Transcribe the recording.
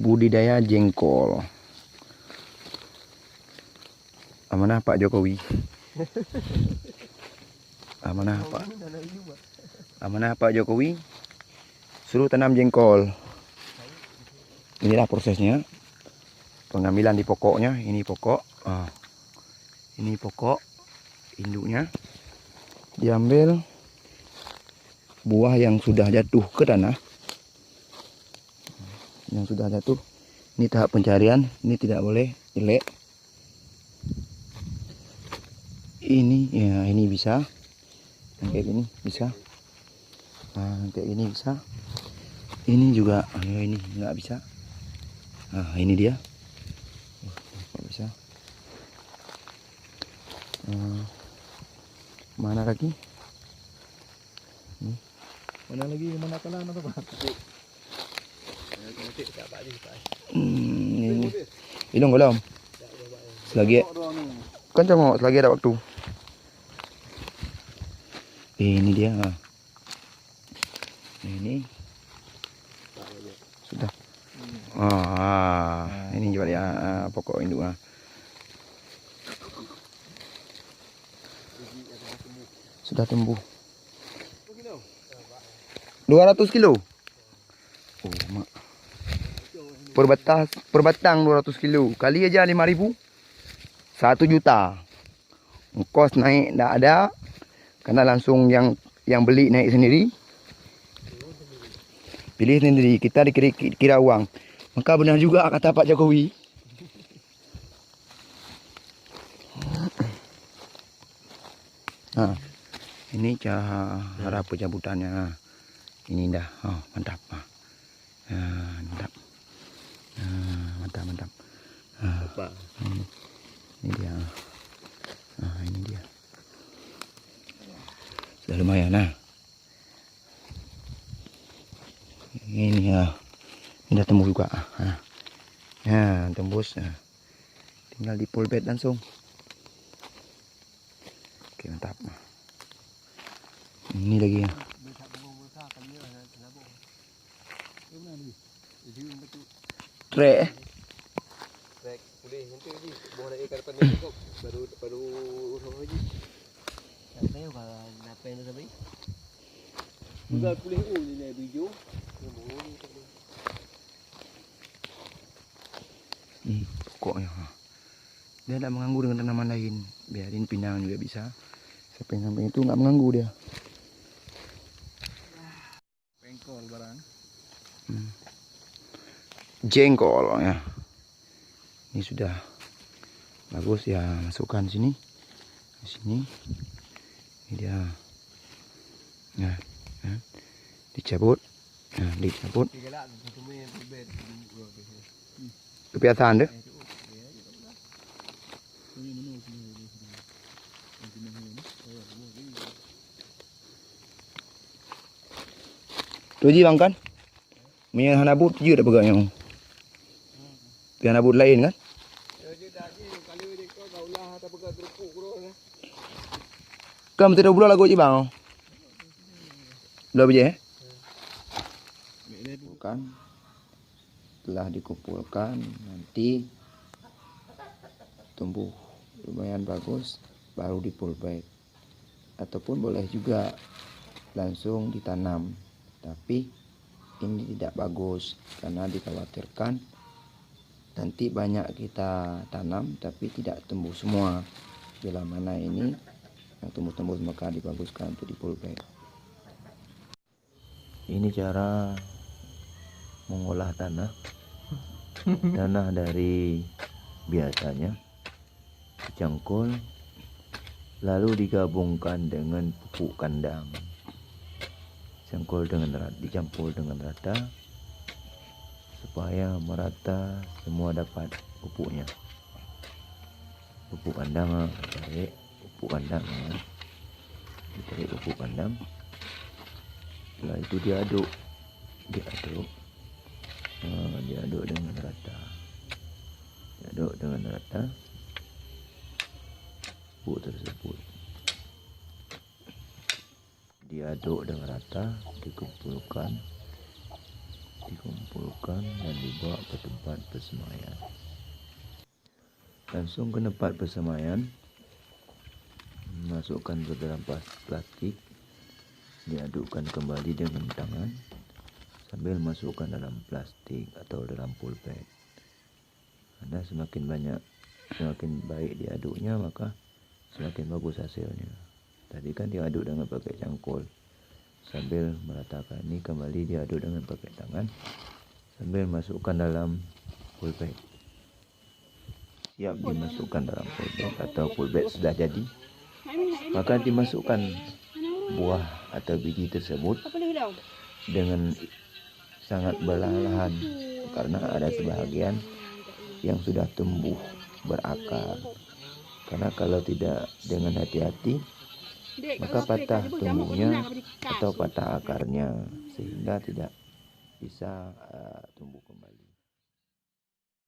budidaya jengkol. Amanah Pak Jokowi. Amanah Pak Jokowi. Suruh tanam jengkol. Inilah prosesnya. Pengambilan di pokoknya. Ini pokok. Ini pokok induknya. Diambil buah yang sudah jatuh ke tanah. Yang sudah jatuh. Ini tahap pencarian. Ini tidak boleh jelek. Ini ya, ini bisa. Yang kayak gini bisa. Nah, kayak gini bisa. Ini juga, ya ini nggak bisa. Nah, ini dia. Nggak bisa. Mana lagi? Mana lagi? Mana kanan atau apa? Ini. Ilung belum? Selagi. Kan congok, selagi ada waktu. Ini dia. Ini sudah. Ini juga ya pokok induk. Sudah tumbuh. 200 kilo. Oh, mak. Per batang 200 kilo. Kali aja 5.000. 1 juta. Kos naik enggak ada. Karena langsung yang beli naik sendiri. Pilih sendiri, kita dikira uang. Maka benar juga kata Pak Jokowi. Nah, ini cara pencabutannya. Ini dah, mantap. Mantap. Mantap. Ini dia. Ini dia. Sudah lumayan, Ini ya. Ini dah tembus juga. Ya, tembus. Tinggal di full bed langsung. Oke, mantap. Ini lagi ya. Trek. Boleh nanti lagi. Buah nak ikan panas kok. Baru lagi. Sampai kalau ngapain tu sampai? Juga boleh ni video. Pokoknya. Dia tidak mengganggu dengan tanaman lain. Biarin pinang juga bisa. Samping-samping itu nggak mengganggu dia. Pengkol barang. Jengkol ya. Ini sudah bagus ya, masukkan sini. Di sini. Ini dia. Nah, dicabut. Nah, dicabut. Kebiasaan deh. Tu je bang kan? Punya hanabut je tak pegang yang. Tu hanabut lain kan? Kamu tidak boleh lagu je bang. Belum je Bukan. Setelah dikumpulkan nanti tumbuh lumayan bagus baru di full bed. Ataupun boleh juga langsung ditanam. Tapi ini tidak bagus karena dikhawatirkan nanti banyak kita tanam tapi tidak tumbuh semua. Bila mana ini yang tumbuh-tumbuh maka dibaguskan untuk di full bed. Ini cara mengolah tanah. Tanah dari biasanya dicangkul lalu digabungkan dengan pupuk kandang. Dicampur dengan rata supaya merata semua dapat pupuknya. Pupuk kandang, ditarik pupuk kandang. Setelah itu diaduk dengan rata. Pupuk tersebut diaduk dengan rata, dikumpulkan dikumpulkan dan dibawa ke tempat persemaian. Langsung ke tempat persemaian, masukkan ke dalam plastik, diadukkan kembali dengan tangan sambil masukkan dalam plastik atau dalam pulpen. Karena semakin baik diaduknya, maka semakin bagus hasilnya. Tadi kan diaduk dengan pakai cangkul, sambil meratakan. Ini kembali diaduk dengan pakai tangan sambil masukkan dalam pulpen. Siap dimasukkan dalam pulpen atau pulpen sudah jadi, maka dimasukkan buah atau biji tersebut dengan sangat perlahan, karena ada sebahagian yang sudah tumbuh berakar. Karena kalau tidak dengan hati-hati, maka patah tumbuhnya atau patah akarnya, sehingga tidak bisa tumbuh kembali.